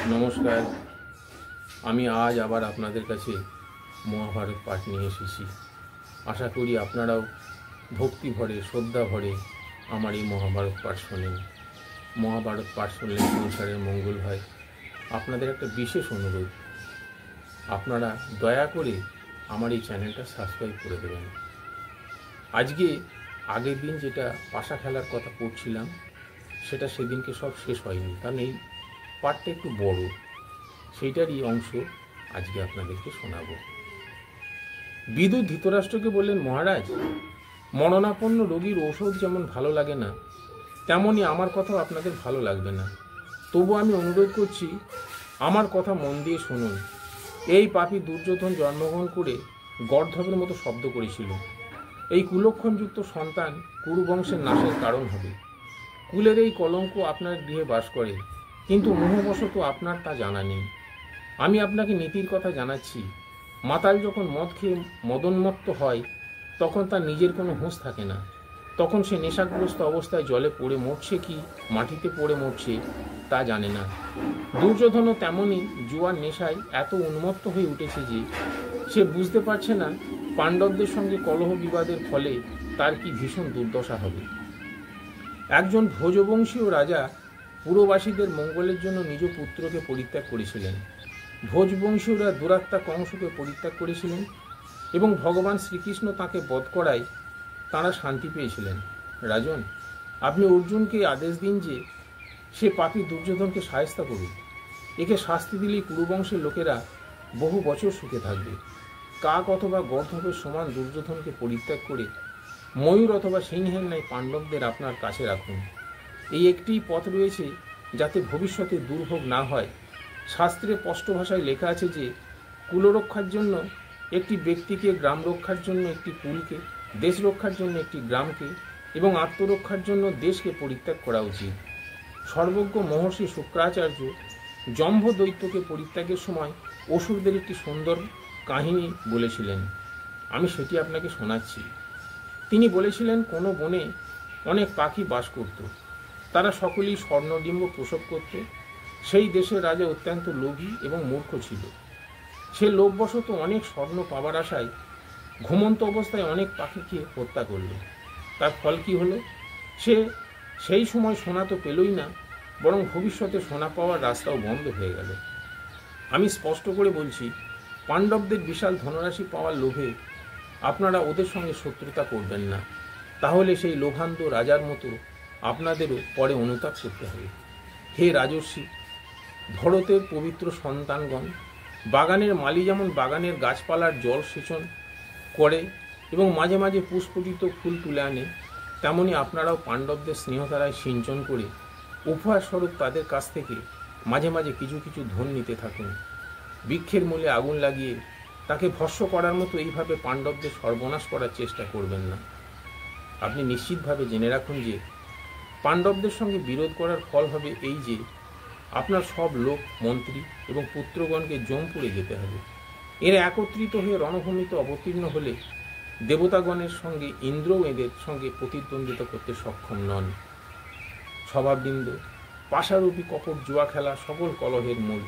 নমস্কার। আমি আজ আবার আপনাদের কাছে মহাভারত পাঠ নিয়ে এসেছি। আশা করি আপনারাও ভক্তি ভরে শ্রদ্ধা ভরে আমার এই মহাভারত পাঠ শোনেন। মহাভারত পাঠ শুনলে সংসারের মঙ্গল হয়। আপনাদের একটা বিশেষ অনুরোধ, আপনারা দয়া করে আমার এই চ্যানেলটা সাবস্ক্রাইব করে দেবেন। আজকে আগের দিন যেটা পাশা খেলার কথা পড়ছিলাম সেটা সেদিনকে সব শেষ হয়নি, কারণ এই পাঠটা একটু বড়, সেইটারই অংশ আজকে আপনাদেরকে শোনাব। বিদুর ধৃতরাষ্ট্রকে বললেন, মহারাজ, মরণাপন্ন রোগীর ঔষধ যেমন ভালো লাগে না, তেমনই আমার কথাও আপনাদের ভালো লাগবে না। তবু আমি অনুরোধ করছি, আমার কথা মন দিয়ে শুনুন। এই পাপী দুর্যোধন জন্মগ্রহণ করে গর্ধবের মতো শব্দ করেছিল। এই কুলক্ষণযুক্ত সন্তান কুরুবংশের নাশের কারণ হবে। কুলের এই কলঙ্ক আপনার গৃহে বাস করে, কিন্তু মোহবশত আপনার তা জানা নেই। আমি আপনাকে নীতির কথা জানাচ্ছি। মাতাল যখন মদ খেয়ে মদোন্মত্ত হয়, তখন তার নিজের কোনো হুঁশ থাকে না। তখন সে নেশাগ্রস্ত অবস্থায় জলে পড়ে মরছে কি মাটিতে পড়ে মরছে তা জানে না। দুর্যোধনও তেমনই জুয়ার নেশায় এত উন্মত্ত হয়ে উঠেছে যে সে বুঝতে পারছে না পাণ্ডবদের সঙ্গে কলহ বিবাদের ফলে তার কি ভীষণ দুর্দশা হবে। একজন ভোজবংশীয় রাজা পুরবাসীদের মঙ্গলের জন্য নিজ পুত্রকে পরিত্যাগ করেছিলেন। ভোজবংশীয়রা দুরাত্মা কংসকে পরিত্যাগ করেছিলেন এবং ভগবান শ্রীকৃষ্ণ তাকে বধ করায় তাঁরা শান্তি পেয়েছিলেন। রাজন, আপনি অর্জুনকে আদেশ দিন যে সে পাপী দুর্যোধনকে শায়েস্তা করুক। একে শাস্তি দিলেই কুরুবংশের লোকেরা বহু বছর সুখে থাকবে। কাক অথবা গর্ধবের সমান দুর্যোধনকে পরিত্যাগ করে ময়ূর অথবা সিংহের ন্যায় পাণ্ডবদের আপনার কাছে রাখুন। এই একটিই পথ রয়েছে যাতে ভবিষ্যতে দুর্ভোগ না হয়। শাস্ত্রে স্পষ্ট ভাষায় লেখা আছে যে কুলরক্ষার জন্য একটি ব্যক্তিকে, গ্রাম রক্ষার জন্য একটি কুলকে, দেশ রক্ষার জন্য একটি গ্রামকে এবং আত্মরক্ষার জন্য দেশকে পরিত্যাগ করা উচিত। সর্বজ্ঞ মহর্ষি শুক্রাচার্য জম্ভ দৈত্যকে পরিত্যাগের সময় অসুরদের একটি সুন্দর কাহিনী বলেছিলেন। আমি সেটি আপনাকে শোনাচ্ছি। তিনি বলেছিলেন, কোনো বনে অনেক পাখি বাস করত। তারা সকলেই স্বর্ণডিম্ব প্রসব করত। সেই দেশের রাজা অত্যন্ত লোভী এবং মূর্খ ছিল। সে লোভবশত অনেক স্বর্ণ পাবার আশায় ঘুমন্ত অবস্থায় অনেক পাখিকে হত্যা করল। তার ফল কি হলো? সে সেই সময় সোনা তো পেলই না, বরং ভবিষ্যতে সোনা পাওয়ার রাস্তাও বন্ধ হয়ে গেল। আমি স্পষ্ট করে বলছি, পাণ্ডবদের বিশাল ধনরাশি পাওয়ার লোভে আপনারা ওদের সঙ্গে শত্রুতা করবেন না। তাহলে সেই লোভান্ধ রাজার মতো আপনাদেরও পরে অনুতাপ করতে হবে। হে রাজর্ষি, ভরতের পবিত্র সন্তানগণ, বাগানের মালি যেমন বাগানের গাছপালার জল সেচন করে এবং মাঝে মাঝে পুষ্পটিত ফুল তুলে আনে, তেমনি আপনারাও পাণ্ডবদের স্নেহধারায় সিঞ্চন করে উপহারস্বরূপ তাদের কাছ থেকে মাঝে মাঝে কিছু কিছু ধন নিতে থাকুন। বৃক্ষের মূলে আগুন লাগিয়ে তাকে ভস্ম করার মতো এইভাবে পাণ্ডবদের সর্বনাশ করার চেষ্টা করবেন না। আপনি নিশ্চিতভাবে জেনে রাখুন যে পাণ্ডবদের সঙ্গে বিরোধ করার ফল হবে এই যে আপনার সব লোক, মন্ত্রী এবং পুত্রগণকে জমপুরে যেতে হবে। এরা একত্রিত হয়ে রণভূমিতে অবতীর্ণ হলে দেবতাগণের সঙ্গে ইন্দ্রও এদের সঙ্গে প্রতিদ্বন্দ্বিতা করতে সক্ষম নন। স্বভাববৃন্দ, পাশারূপী কপট জুয়া খেলা সকল কলহের মূল।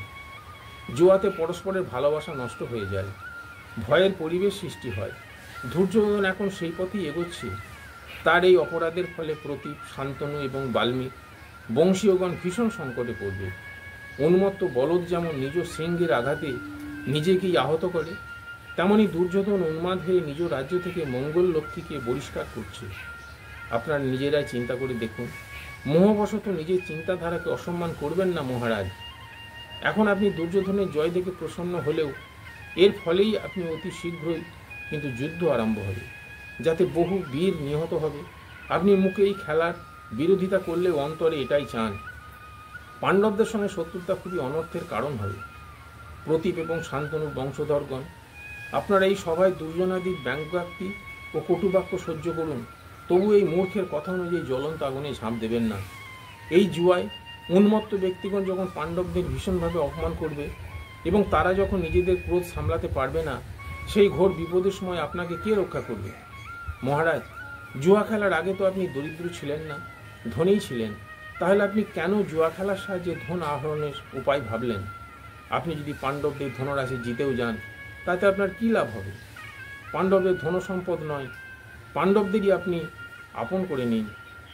জুয়াতে পরস্পরের ভালোবাসা নষ্ট হয়ে যায়, ভয়ের পরিবেশ সৃষ্টি হয়। দুর্যোধন এখন সেই পথেই এগোচ্ছে। তার এই অপরাধের ফলে প্রতীপ, শান্তনু এবং বাল্মীক বংশীয়গণ ভীষণ সংকটে পড়বে। উন্মত্ত বলদ যেমন নিজ শৃঙ্গের আঘাতে নিজেকেই আহত করে, তেমনি দুর্যোধন উন্মাদ হয়ে নিজ রাজ্য থেকে মঙ্গল লক্ষ্মীকে বহিষ্কার করছে। আপনারা নিজেরাই চিন্তা করে দেখুন। মোহবশত নিজের চিন্তাধারাকে অসম্মান করবেন না মহারাজ। এখন আপনি দুর্যোধনের জয় দেখে প্রসন্ন হলেও এর ফলেই আপনি অতি শীঘ্রই কিন্তু যুদ্ধ আরম্ভ হবে, যাতে বহু বীর নিহত হবে। আপনি মুখে এই খেলার বিরোধিতা করলেও অন্তরে এটাই চান। পাণ্ডবদের সঙ্গে শত্রুতা খুবই অনর্থের কারণ হবে। প্রতীপ এবং শান্তনুর বংশধরগণ, আপনারা এই সভায় দুর্জনাদির ব্যঙ্গাক্তি ও কটুবাক্য সহ্য করুন, তবু এই মূর্খের কথা অনুযায়ী জ্বলন্ত আগুনে ঝাঁপ দেবেন না। এই জুয়ায় উন্মত্ত ব্যক্তিগণ যখন পাণ্ডবদের ভীষণভাবে অপমান করবে এবং তারা যখন নিজেদের ক্রোধ সামলাতে পারবে না, সেই ঘোর বিপদের সময় আপনাকে কে রক্ষা করবে? মহারাজ, জুয়া খেলার আগে তো আপনি দরিদ্র ছিলেন না, ধনীই ছিলেন। তাহলে আপনি কেন জুয়া খেলার সাহায্যে ধন আহরণের উপায় ভাবলেন? আপনি যদি পাণ্ডবদের ধনরাশি জিতেও যান, তাতে আপনার কী লাভ হবে? পাণ্ডবদের ধনসম্পদ নয়, পাণ্ডবদেরই আপনি আপন করে নিন,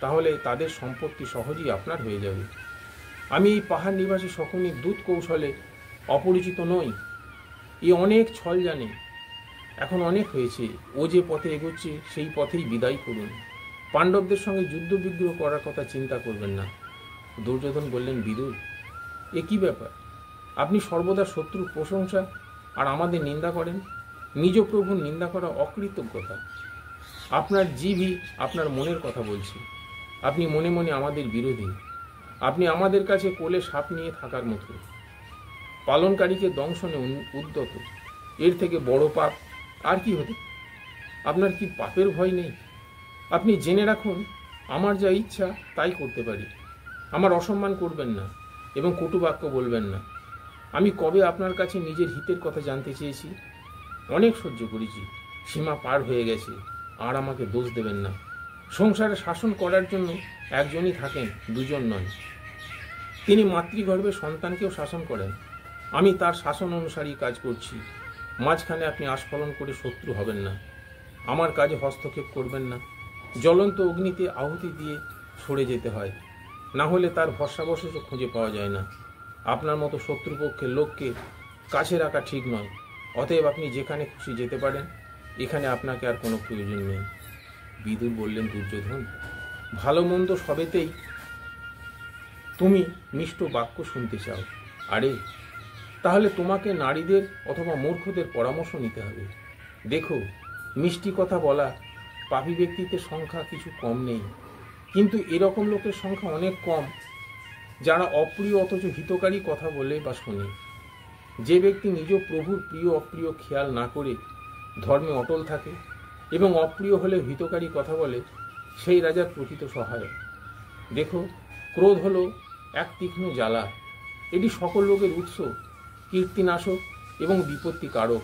তাহলে তাদের সম্পত্তি সহজেই আপনার হয়ে যাবে। আমি এই পাহাড় নিবাসী শকুনির দূত কৌশলে অপরিচিত নই। এ অনেক ছল জানে, এখন অনেক হয়েছে। ও যে পথে এগোচ্ছে সেই পথেই বিদায় করুন। পাণ্ডবদের সঙ্গে যুদ্ধ বিগ্রহ করার কথা চিন্তা করবেন না। দুর্যোধন বললেন, বিদুর, এ কি ব্যাপার? আপনি সর্বদা শত্রুর প্রশংসা আর আমাদের নিন্দা করেন। নিজ প্রভুর নিন্দা করা অকৃতজ্ঞতা। আপনার জিভই আপনার মনের কথা বলছে। আপনি মনে মনে আমাদের বিরোধী। আপনি আমাদের কাছে কোলে সাপ নিয়ে থাকার মতো, পালনকারীকে দংশনে উদ্যত। এর থেকে বড় পাপ আর কি হতে? আপনার কি পাপের ভয় নেই? আপনি জেনে রাখুন, আমার যা ইচ্ছা তাই করতে পারি। আমার অসম্মান করবেন না এবং কটুবাক্য বলবেন না। আমি কবে আপনার কাছে নিজের হিতের কথা জানতে চেয়েছি? অনেক সহ্য করেছি, সীমা পার হয়ে গেছে, আর আমাকে দোষ দেবেন না। সংসারে শাসন করার জন্য একজনই থাকেন, দুজন নয়। তিনি মাতৃগর্ভে সন্তানকেও শাসন করেন। আমি তার শাসন অনুসারী কাজ করছি। মাঝখানে আপনি আস্ফলন করে শত্রু হবেন না। আমার কাজে হস্তক্ষেপ করবেন না। জ্বলন্ত অগ্নিতে আহুতি দিয়ে সরে যেতে হয়, না হলে তার ভরসাবশেষও খুঁজে পাওয়া যায় না। আপনার মতো শত্রুপক্ষের লোককে কাছে রাখা ঠিক নয়। অতএব আপনি যেখানে খুশি যেতে পারেন, এখানে আপনাকে আর কোনো প্রয়োজন নেই। বিদুর বললেন, দুর্যোধন, ভালো মন্দ সবেতেই তুমি মিষ্ট বাক্য শুনতে চাও। আরে, তাহলে তোমাকে নারীদের অথবা মূর্খদের পরামর্শ নিতে হবে। দেখো, মিষ্টি কথা বলা পাপী ব্যক্তিদের সংখ্যা কিছু কম নেই, কিন্তু এরকম লোকের সংখ্যা অনেক কম যারা অপ্রিয় অথচ হিতকারী কথা বলে বা শোনে। যে ব্যক্তি নিজ প্রভুর প্রিয় অপ্রিয় খেয়াল না করে ধর্মে অটল থাকে এবং অপ্রিয় হলে হিতকারী কথা বলে, সেই রাজার প্রকৃত সহায়ক। দেখো, ক্রোধ হলো এক তীক্ষ্ণ জ্বালা। এটি সকল রোগের উৎস, কীর্তিনাশক এবং বিপত্তি কারক।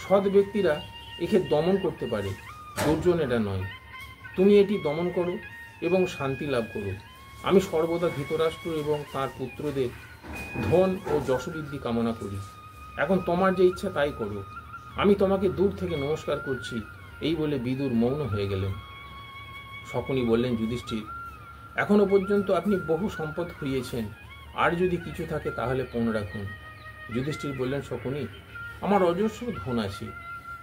সৎ ব্যক্তিরা একে দমন করতে পারে, দুর্জনেরা নয়। তুমি এটি দমন করো এবং শান্তি লাভ করো। আমি সর্বদা ধৃতরাষ্ট্র এবং তার পুত্রদের ধন ও যশবৃদ্ধি কামনা করি। এখন তোমার যে ইচ্ছা তাই করো। আমি তোমাকে দূর থেকে নমস্কার করছি। এই বলে বিদুর মৌন হয়ে গেলেন। শকুনি বললেন, যুধিষ্ঠির, এখনো পর্যন্ত আপনি বহু সম্পদ খুইয়েছেন। আর যদি কিছু থাকে তাহলে পণ রাখুন। যুধিষ্ঠির বললেন, শকুনি, আমার অজস্র ধন আছে,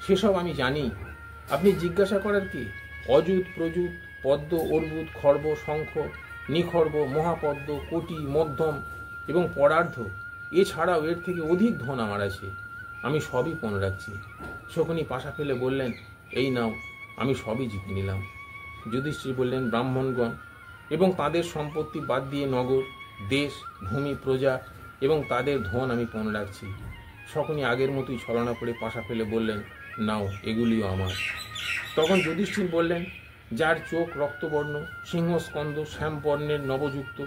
সেসব আমি জানি। আপনি জিজ্ঞাসা করার কি? অযুত, প্রযুত, পদ্ম, অর্বুদ, খর্ব, শঙ্খ, নিখর্ব, মহাপদ্ম, কোটি, মধ্যম এবং পরার্ধ, এছাড়াও এর থেকে অধিক ধন আমার আছে। আমি সবই পণ রাখছি। শকুনি পাশা ফেলে বললেন, এই নাও, আমি সবই জিতে নিলাম। যুধিষ্ঠির বললেন, ব্রাহ্মণগণ এবং তাদের সম্পত্তি বাদ দিয়ে নগর, দেশ, ভূমি, প্রজা এবং তাদের ধন আমি পণ রাখছি। শকুনি আগের মতোই ছলনা করে পাশা ফেলে বললেন, নাও, এগুলিও আমার। তখন যুধিষ্ঠির বললেন, যার চোখ রক্তবর্ণ, সিংহস্কন্দ শ্যামবর্ণের নবযুক্ত,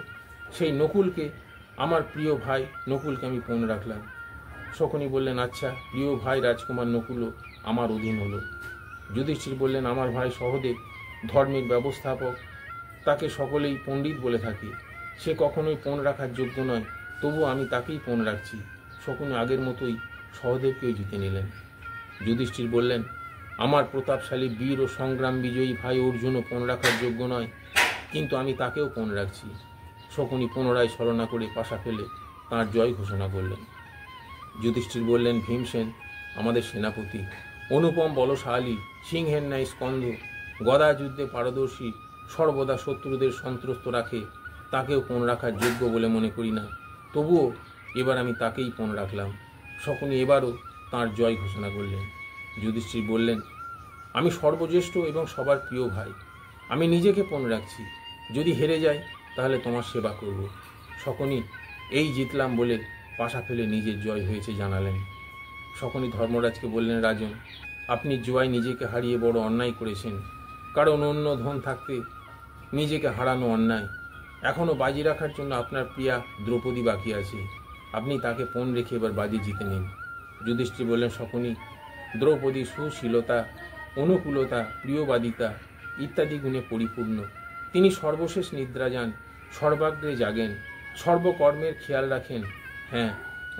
সেই নকুলকে, আমার প্রিয় ভাই নকুলকে আমি পণ রাখলাম। শকুনি বললেন, আচ্ছা, প্রিয় ভাই রাজকুমার নকুলও আমার অধীন হলো। যুধিষ্ঠির বললেন, আমার ভাই সহদেব ধর্মের ব্যবস্থাপক, তাকে সকলেই পণ্ডিত বলে থাকে। সে কখনোই পণ রাখার যোগ্য নয়, তবু আমি তাকেই পণ রাখছি। শকুনি আগের মতোই সহদেবকেও জিতে নিলেন। যুধিষ্ঠির বললেন, আমার প্রতাপশালী বীর ও সংগ্রাম বিজয়ী ভাই অর্জুনও পণ রাখার যোগ্য নয়, কিন্তু আমি তাকেও পণ রাখছি। শকুনি পুনরায় ছলনা করে পাশা ফেলে তাঁর জয় ঘোষণা করলেন। যুধিষ্ঠির বললেন, ভীমসেন আমাদের সেনাপতি, অনুপম বলশালী, সিংহের ন্যায় স্কন্ধ, গদা যুদ্ধে পারদর্শী, সর্বদা শত্রুদের সন্ত্রস্ত রাখে, তাকেও পণ রাখার যোগ্য বলে মনে করি না। তবুও এবার আমি তাকেই পণ রাখলাম। শকুনি এবারও তাঁর জয় ঘোষণা করলেন। যুধিষ্ঠির বললেন, আমি সর্বজ্যেষ্ঠ এবং সবার প্রিয় ভাই, আমি নিজেকে পণ রাখছি। যদি হেরে যাই তাহলে তোমার সেবা করব। শকুনি এই জিতলাম বলে পাশা ফেলে নিজের জয় হয়েছে জানালেন। শকুনি ধর্মরাজকে বললেন, রাজন, আপনি জুয়ায় নিজেকে হারিয়ে বড় অন্যায় করেছেন, কারণ অন্য ধন থাকতে নিজেকে হারানো অন্যায়। এখনও বাজি রাখার জন্য আপনার প্রিয়া দ্রৌপদী বাকি আছে, আপনি তাকে পণ রেখে এবার বাজি জিতে নিন। যুধিষ্ঠির বললেন, শকুনি, দ্রৌপদী সুশীলতা, অনুকূলতা, প্রিয়বাদিতা ইত্যাদি গুণে পরিপূর্ণ। তিনি সর্বশেষ নিদ্রা যান সর্বাগ্রে জাগেন, সর্বকর্মের খেয়াল রাখেন। হ্যাঁ,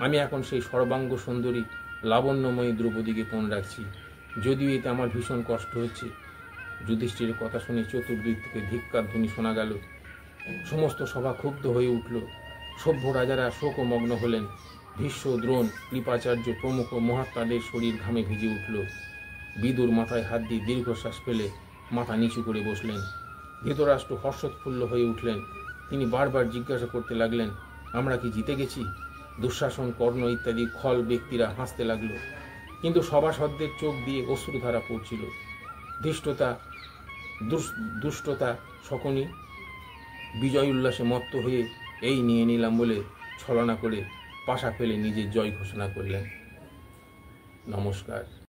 আমি এখন সেই সর্বাঙ্গ সুন্দরী লাবণ্যময়ী দ্রৌপদীকে ফোন রাখছি, যদিও এতে আমার ভীষণ কষ্ট হচ্ছে। যুধিষ্ঠিরের কথা শুনে চতুর্দিক থেকে ধিক্কার ধ্বনি শোনা গেল। সমস্ত সভা ক্ষুব্ধ হয়ে উঠল। সভ্য রাজারা শোকমগ্ন হলেন। ভীষ্ম, দ্রোণ, কৃপাচার্য প্রমুখ মহাত্মাদের শরীর ঘামে ভিজে উঠল। বিদুর মাথায় হাত দিয়ে দীর্ঘশ্বাস ফেলে মাথা নিচু করে বসলেন। ধৃতরাষ্ট্র হর্ষোৎফুল্ল হয়ে উঠলেন। তিনি বারবার জিজ্ঞাসা করতে লাগলেন, আমরা কি জিতে গেছি? দুঃশাসন, কর্ণ ইত্যাদি খল ব্যক্তিরা হাসতে লাগলো, কিন্তু সভাসদদের চোখ দিয়ে অশ্রুধারা পড়ছিল। দুষ্টতা সকলই বিজয় উল্লাসে মত্ত হয়ে এই নিয়ে নিলাম বলে ছলনা করে পাশা ফেলে নিজের জয় ঘোষণা করলেন। নমস্কার।